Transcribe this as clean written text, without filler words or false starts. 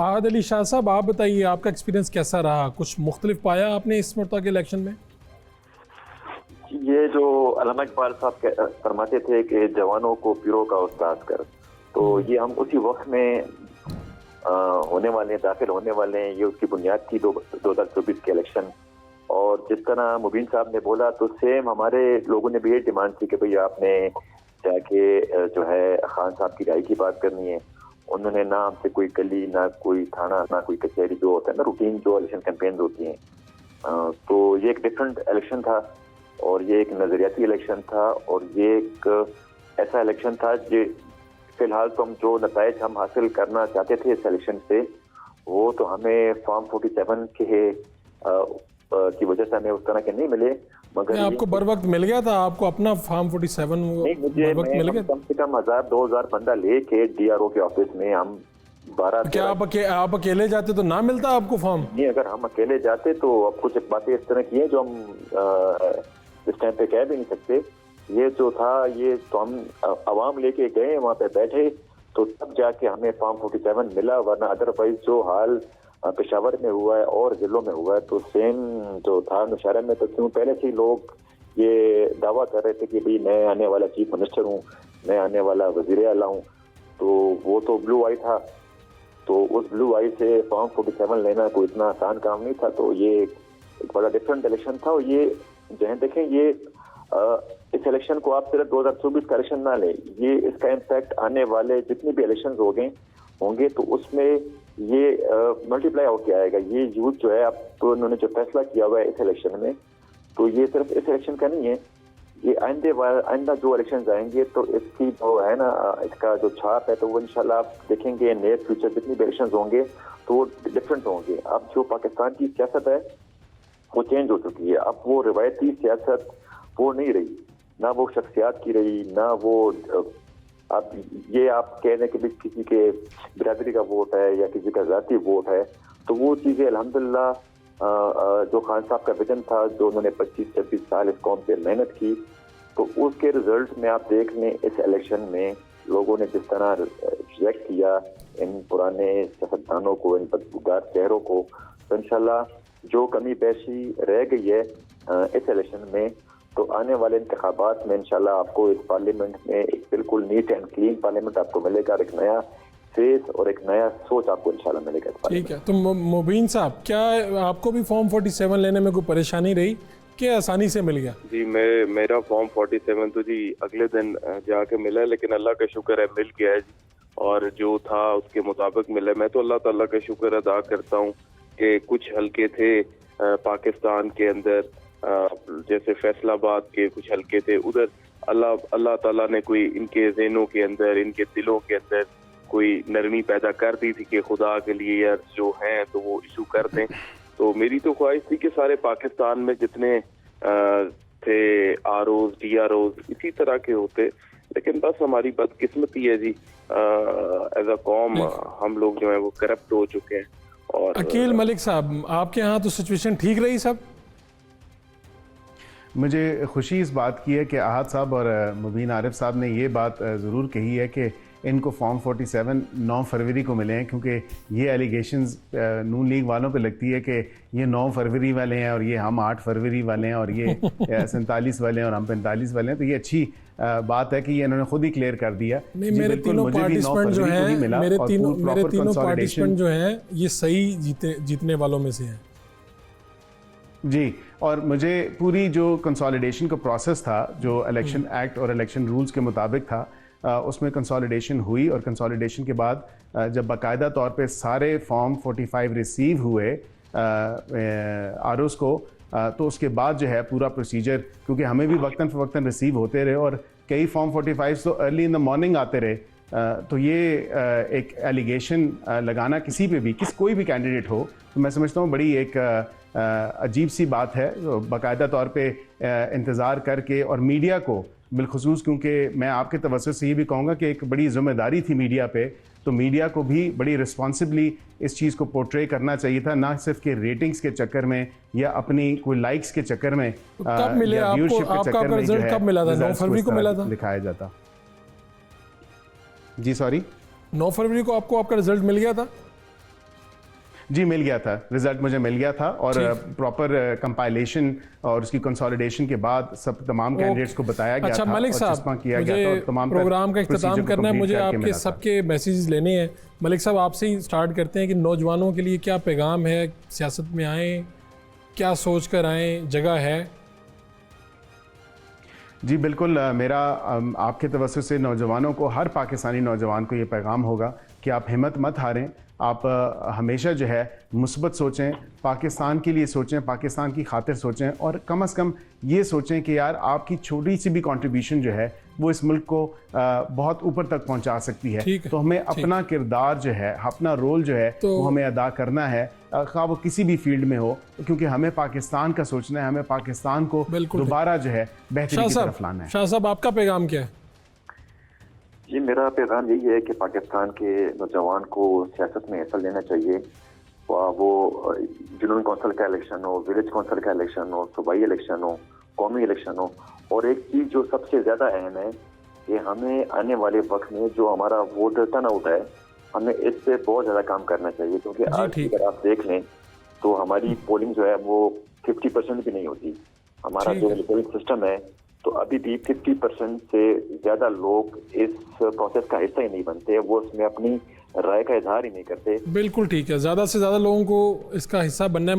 आहद अली शाह साहब, आप बताइए आपका एक्सपीरियंस कैसा रहा? कुछ मुख्तलिफ पाया आपने इस मरतबा के इलेक्शन में? ये जो अल्लामा इकबाल साहब फरमाते थे कि जवानों को पीरों का उस्ताद कर, तो ये हम उसी वक्त में होने वाले हैं, दाखिल होने वाले हैं। ये उसकी बुनियाद थी 2024 के इलेक्शन। और जिस तरह मुबीन साहब ने बोला, तो सेम हमारे लोगों ने भी ये डिमांड थी कि भाई आपने जाके जो है खान साहब की राय की बात करनी है। उन्होंने ना हमसे कोई गली, ना कोई थाना, ना कोई कचहरी, जो होता है ना रूटीन जो इलेक्शन कैंपेन होती हैं, तो ये एक डिफरेंट इलेक्शन था और ये एक नजरियाती इलेक्शन था और ये एक ऐसा इलेक्शन था जो फिलहाल तो हम जो नताइज हम हासिल करना चाहते थे इस इलेक्शन से, वो तो हमें फॉर्म 47 के की वजह से हमें उस तरह के नहीं मिले। मगर आपको बर वक्त मिल गया था? आपको अपना फॉर्म 47 नहीं, मुझे मिल गया? कम से कम 1000-2000 बंदा लेके डीआरओ के ऑफिस में हम 12। क्या आप अकेले जाते तो ना मिलता आपको फॉर्म? नहीं, अगर हम अकेले जाते तो अब कुछ बातें इस तरह की हैं जो हम इस टाइम पे कह भी नहीं सकते। ये जो था, ये तो हम आवाम लेके गए, वहाँ पे बैठे, तो तब जाके हमें फॉर्म 47 मिला। वरना अदरवाइज जो हाल पेशावर में हुआ है और जिलों में हुआ है, तो सेम जो था नौशहरा में, तो क्यों पहले से ही लोग ये दावा कर रहे थे कि भाई मैं आने वाला चीफ मिनिस्टर हूँ, मैं आने वाला वजीर आला हूँ। तो वो तो ब्लू आई था, तो उस ब्लू आई से फॉर्म 47 लेना कोई इतना आसान काम नहीं था। तो ये एक बड़ा डिफरेंट इलेक्शन था। और ये जहाँ देखें, ये इस इलेक्शन को आप सिर्फ 2024 का इलेक्शन ना ले, ये इसका इम्पैक्ट आने वाले जितने भी इलेक्शन होंगे तो उसमें ये मल्टीप्लाई होकर आएगा। ये यूथ जो है, अब तो उन्होंने जो फैसला किया हुआ है इस इलेक्शन में, तो ये सिर्फ इस इलेक्शन का नहीं है, ये आइंदा जो इलेक्शन आएंगे तो इसकी जो है ना, इसका जो छाप है, तो वो इंशाल्लाह आप देखेंगे नियर फ्यूचर जितनी भी इलेक्शन होंगे तो वो डिफरेंट होंगे। अब जो पाकिस्तान की सियासत है वो चेंज हो चुकी है। अब वो रिवायती सियासत वो नहीं रही, ना वो शख्सियात की रही, ना वो आप कह रहे हैं कि किसी के बिरादरी का वोट है या किसी का जाती वोट है। तो वो चीज़ें अल्हम्दुलिल्लाह जो खान साहब का विजन था, जो उन्होंने 25-26 साल इस कौम पे मेहनत की, तो उसके रिजल्ट में आप देख लें इस इलेक्शन में लोगों ने जिस तरह रिजेक्ट किया इन पुराने सियासतदानों को, इन बदबूदार चेहरों को। तो इंशाल्लाह जो कमी पेशी रह गई है इस इलेक्शन में, तो आने वाले इंतखाबात में इंशाल्लाह आपको इस पार्लियामेंट में एक बिल्कुल नीट एंड क्लीन पार्लियामेंट आपको मिलेगा, एक नया फेस और एक नया सोच आपको इंशाल्लाह मिलेगा। ठीक है। तो मुबीन साहब, क्या आपको भी फॉर्म 47 लेने में कोई परेशानी रही कि आसानी से मिल गया? जी, मेरा फॉर्म 47 तो जी अगले दिन जाके मिला, लेकिन अल्लाह का शुक्र है मिल गया है जी। और जो था उसके मुताबिक मिला। मैं तो अल्लाह ताला का शुक्र अदा करता हूँ कि कुछ हल्के थे पाकिस्तान के अंदर, जैसे फैसलाबाद के कुछ हल्के थे, उधर अल्लाह ताला ने कोई इनके ज़हनों के अंदर, इनके दिलों के अंदर कोई नरमी पैदा कर दी थी कि खुदा के लिए यार जो हैं तो वो इशू कर दें। तो मेरी तो ख्वाहिश थी कि सारे पाकिस्तान में जितने थे आरओज, डीआरओज इसी तरह के होते, लेकिन बस हमारी बदकिस्मती है जी, एज अ कौम हम लोग जो है वो करप्ट हो चुके हैं। और अकील मलिक साहब, आपके यहाँ तो सिचुएशन ठीक रही सब? मुझे खुशी इस बात की है कि आहद साहब और मुबीन आरिफ साहब ने ये बात ज़रूर कही है कि इनको फॉर्म 47 9 फरवरी को मिले हैं, क्योंकि ये एलिगेशंस नून लीग वालों पे लगती है कि ये 9 फरवरी वाले हैं और ये हम 8 फरवरी वाले हैं और ये 47 वाले हैं और हम 45 वाले हैं। तो ये अच्छी बात है कि ये इन्होंने खुद ही क्लियर कर दिया। नहीं, मेरे तीनों पार्टिसिपेंट जो हैं, मेरे तीनों पार्टिसिपेंट जो हैं ये सही जीतने वालों में से हैं जी। और मुझे पूरी जो कंसोलिडेशन का प्रोसेस था, जो इलेक्शन एक्ट और इलेक्शन रूल्स के मुताबिक था, उसमें कंसोलिडेशन हुई और कंसोलिडेशन के बाद जब बाकायदा तौर पे सारे फॉर्म 45 रिसीव हुए आरओस को, तो उसके बाद जो है पूरा प्रोसीजर, क्योंकि हमें भी वक्तन फ़वक्तन रिसीव होते रहे और कई फॉर्म 45 तो अर्ली इन द मॉर्निंग आते रहे, तो ये एक एलिगेशन लगाना किसी पे भी, कोई भी कैंडिडेट हो, तो मैं समझता हूँ बड़ी एक अजीब सी बात है। बाकायदा तौर पे इंतज़ार करके, और मीडिया को बिलखुसूस, क्योंकि मैं आपके तवज्जुह से ये भी कहूँगा कि एक बड़ी ज़िम्मेदारी थी मीडिया पे, तो मीडिया को भी बड़ी रिस्पॉन्सिबली इस चीज़ को पोर्ट्रे करना चाहिए था, ना सिर्फ कि रेटिंग्स के चक्कर में या अपनी कोई लाइक्स के चक्कर में, कब मिले आपको? आपका रिजल्ट कब मिला था? 9 फरवरी को मिला था, दिखाया जाता। जी सॉरी, 9 फरवरी को आपको आपका रिजल्ट मिल गया था? जी मिल गया था, रिजल्ट मुझे मिल गया था और प्रॉपर कंपाइलेशन और उसकी कंसोलिडेशन के बाद सब तमाम कैंडिडेट्स को बताया गया अच्छा था। मलिक साहब, मुझे प्रोग्राम का इख्तिताम करना है, मुझे आपके सबके मैसेजेस लेने हैं। मलिक साहब आपसे ही स्टार्ट करते हैं कि नौजवानों के लिए क्या पैगाम है, सियासत में आए क्या सोच कर आए, जगह है? जी बिल्कुल, मेरा आपके तवज्जो से नौजवानों को, हर पाकिस्तानी नौजवान को ये पैगाम होगा कि आप हिम्मत मत हारें, आप हमेशा जो है मुस्बत सोचें, पाकिस्तान के लिए सोचें, पाकिस्तान की खातिर सोचें और कम से कम ये सोचें कि यार आपकी छोटी सी भी कंट्रीब्यूशन जो है वो इस मुल्क को बहुत ऊपर तक पहुंचा सकती है। तो हमें अपना किरदार जो है, अपना रोल जो है वो हमें अदा करना है, खा वो किसी भी फील्ड में हो, क्योंकि हमें पाकिस्तान का सोचना है, हमें पाकिस्तान को दोबारा जो है बेहतरी की तरफ लाना है। शाह साहब आपका पैगाम क्या है? जी मेरा पैगाम यही है कि पाकिस्तान के नौजवान को सियासत में हिस्सा लेना चाहिए। वो जुनून कौंसिल का इलेक्शन हो, विलेज कौंसिल का इलेक्शन हो, सूबाई इलेक्शन हो, कौमी इलेक्शन हो। और एक चीज़ जो सबसे ज़्यादा अहम है कि हमें आने वाले वक्त में जो हमारा वोटर टर्नआउट है, हमें इस पे बहुत ज़्यादा काम करना चाहिए, क्योंकि आज अगर आप देख लें तो हमारी पोलिंग जो है वो 50% भी नहीं होती। हमारा जो इलेक्टोरल सिस्टम है तो अभी भी 50% से ज़्यादा लोग इस प्रोसेस का हिस्सा ही नहीं बनते, वो उसमें अपनी राय का इजहार ही नहीं करते। बिल्कुल ठीक है, ज़्यादा से ज़्यादा लोगों को इसका हिस्सा बनना है।